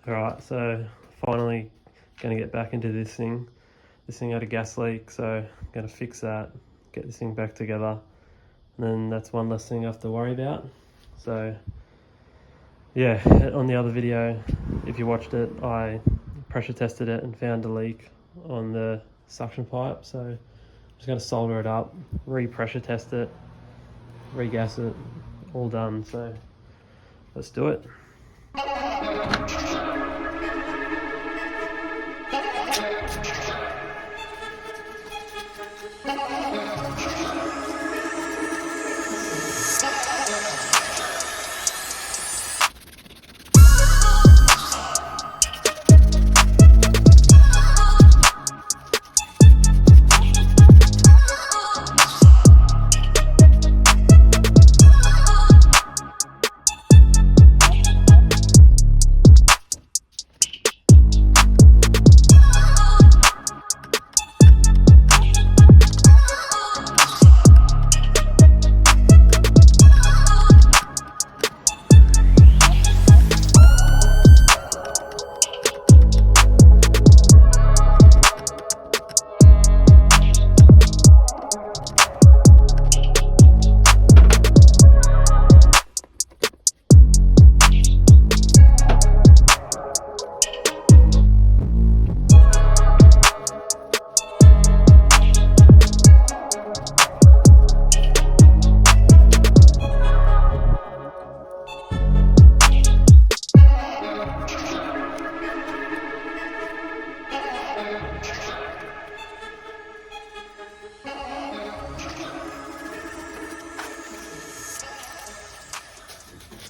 Alright, so finally going to get back into this thing. This thing had a gas leak, so I'm going to fix that, get this thing back together, and then that's one less thing I have to worry about. So yeah, on the other video, if you watched it, I pressure tested it and found a leak on the suction pipe, so I'm just going to solder it up, re-pressure test it, regas it, all done. So let's do it.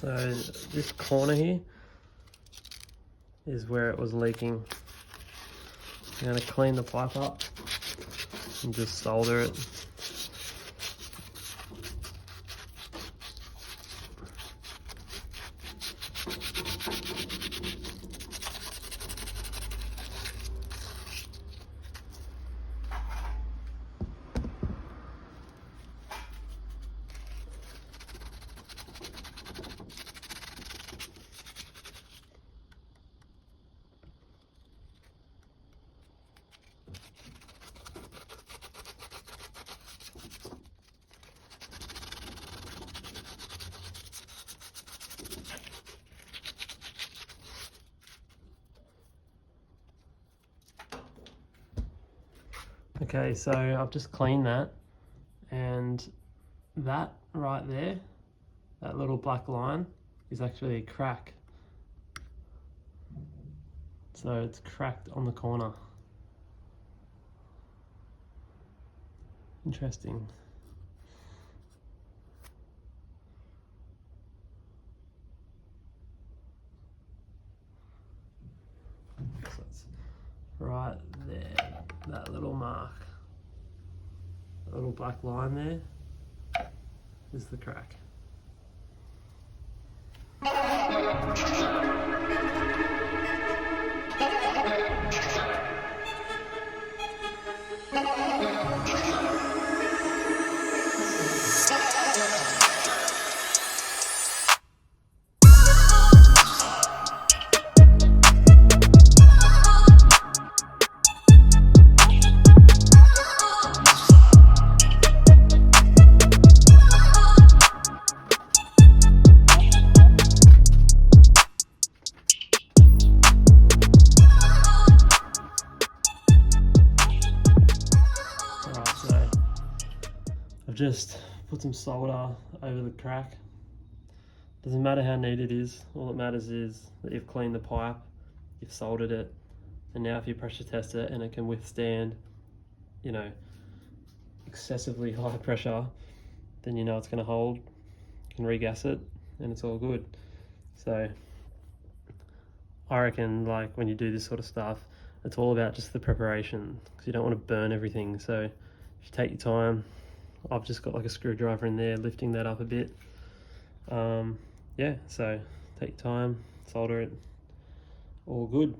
So this corner here is where it was leaking. I'm going to clean the pipe up and just solder it. Okay, so I've just cleaned that, and that right there, that little black line, is actually a crack. So it's cracked on the corner. Interesting. So it's right there, that little mark, that little black line there is the crack. Just put some solder over the crack. Doesn't matter how neat it is, all that matters is that you've cleaned the pipe, you've soldered it, and now if you pressure test it and it can withstand, you know, excessively high pressure, then you know it's going to hold. You can regas it and it's all good. So I reckon, like, when you do this sort of stuff, it's all about just the preparation, because you don't want to burn everything. So if you take your time, I've just got like a screwdriver in there lifting that up a bit. Yeah, so take your time, solder it, all good.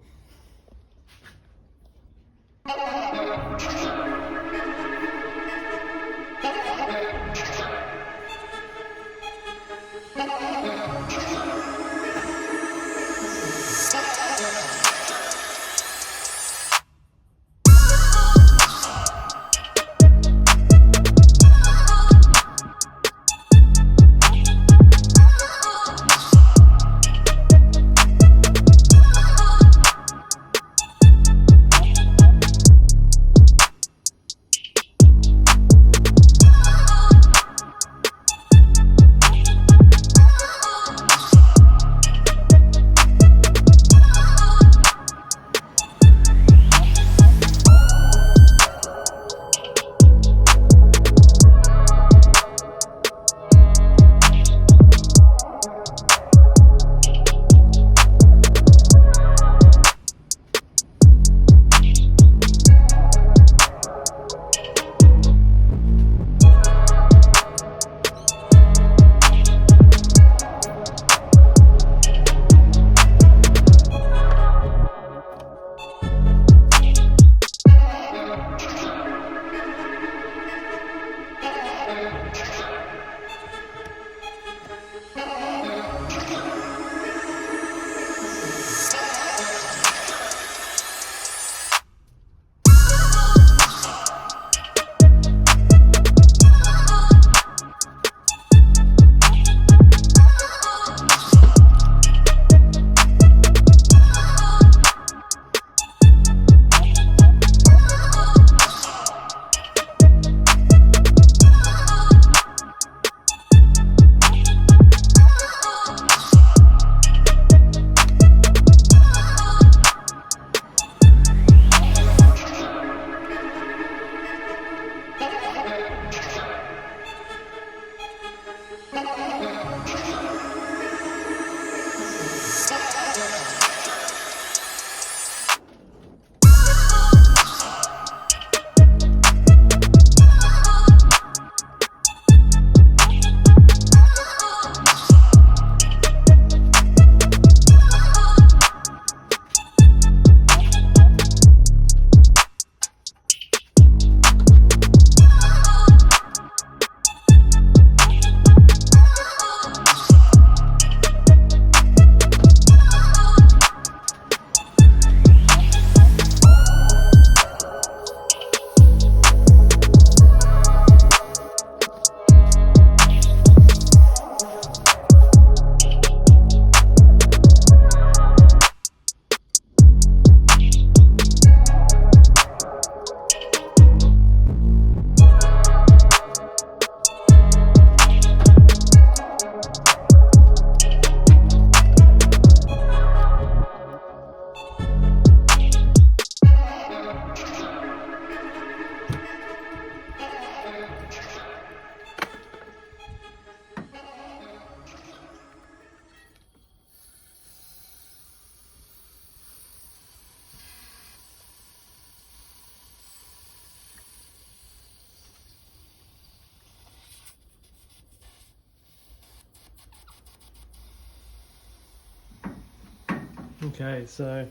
Okay, so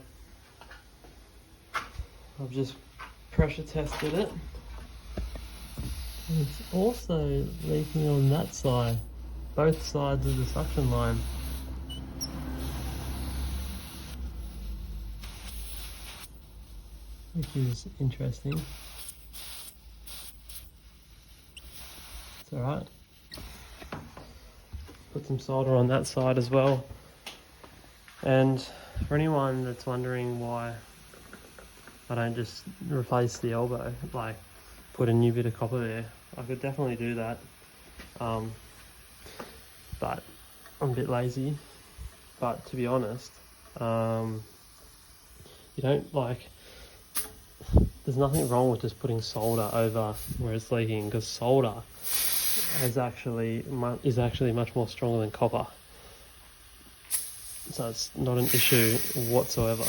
I've just pressure tested it. And it's also leaking on that side, both sides of the suction line. Which is interesting. It's alright. Put some solder on that side as well. And for anyone that's wondering why I don't just replace the elbow, like put a new bit of copper there, I could definitely do that. But I'm a bit lazy. But to be honest, you don't like, there's nothing wrong with just putting solder over where it's leaking, because solder is actually much more stronger than copper. So it's not an issue whatsoever.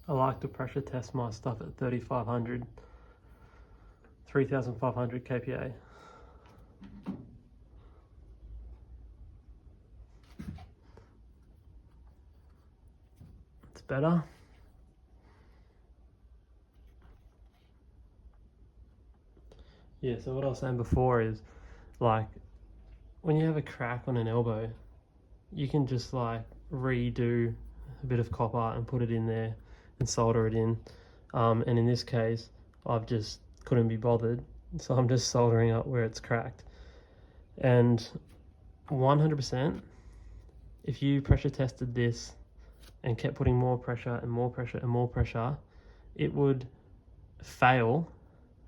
I like to pressure test my stuff at 3,500 kPa. It's better. Yeah, so what I was saying before is, like, when you have a crack on an elbow, you can just like redo a bit of copper and put it in there and solder it in. And in this case, I've just couldn't be bothered, so I'm just soldering up where it's cracked. And 100%, if you pressure tested this and kept putting more pressure and more pressure and more pressure, it would fail,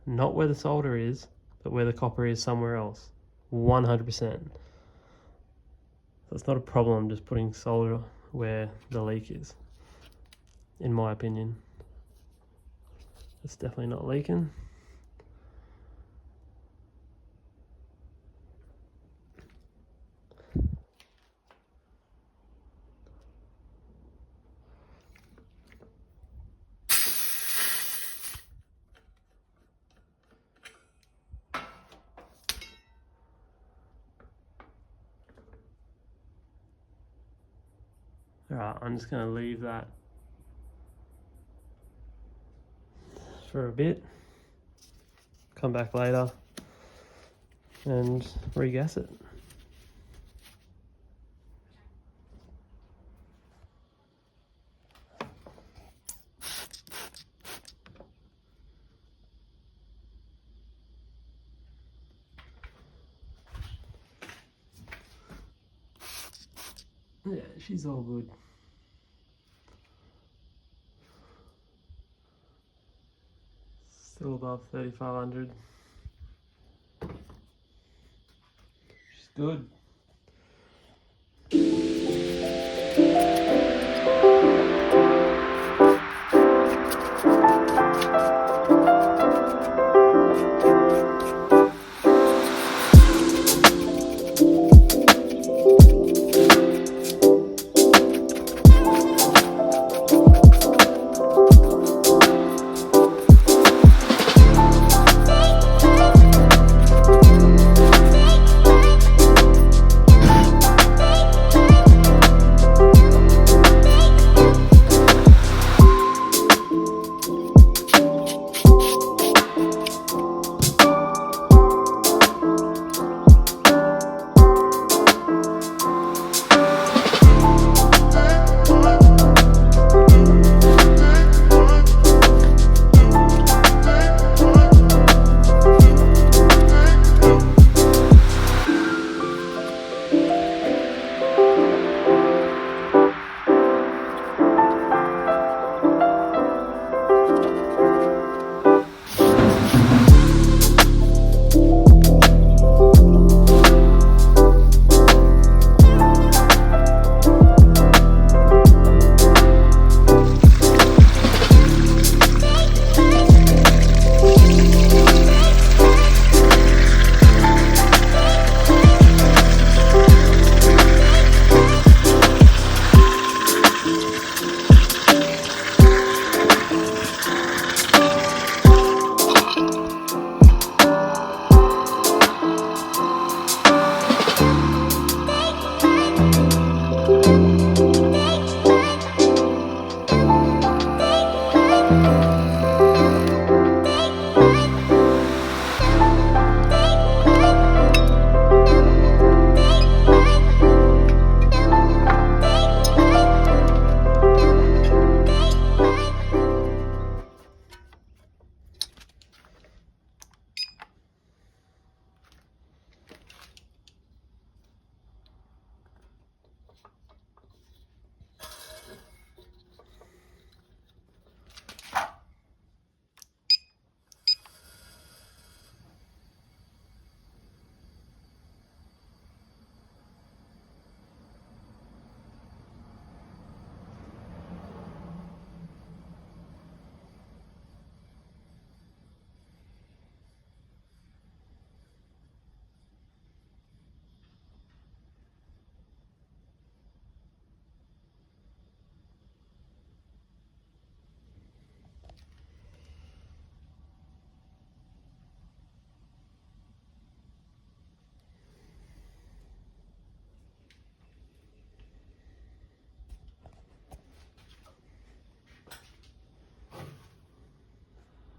not where the solder is, but where the copper is somewhere else. 100%. So it's not a problem just putting solder where the leak is, in my opinion. It's definitely not leaking. Alright, I'm just going to leave that for a bit, come back later and regas it. Yeah, she's all good. Still above 3,500. She's good.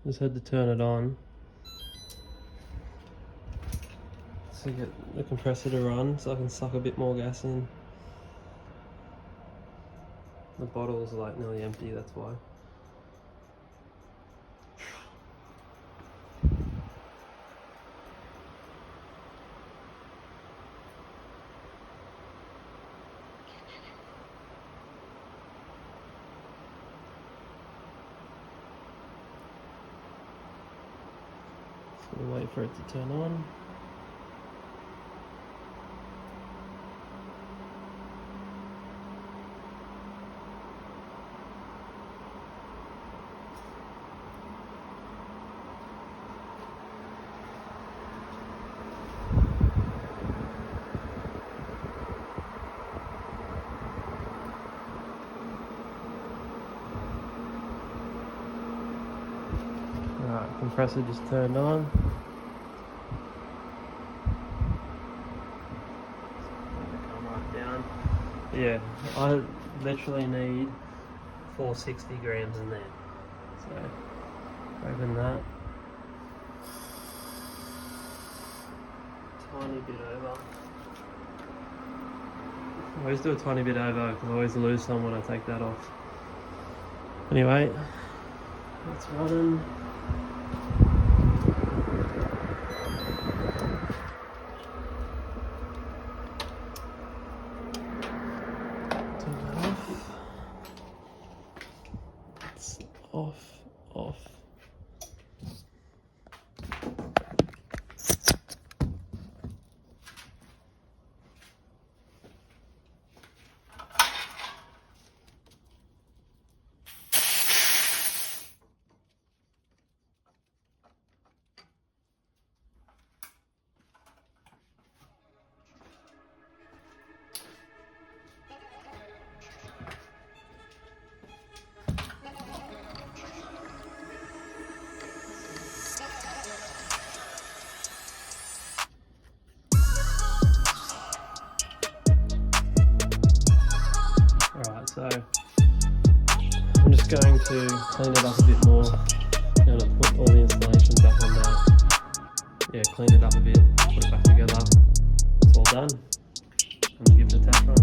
Just had to turn it on to get the compressor to run so I can suck a bit more gas in. The bottle's like nearly empty, that's why. So we'll wait for it to turn on. Alright, compressor just turned on. Come right down. Yeah, I literally need 460 grams in there. So, open that. Tiny bit over. I always do a tiny bit over because I always lose some when I take that off. Anyway, it's running. off, off. Alright, so I'm just going to clean it up a bit more. I'm going to put all the installations back on there. Yeah, clean it up a bit, put it back together. It's all done. And give it a test run.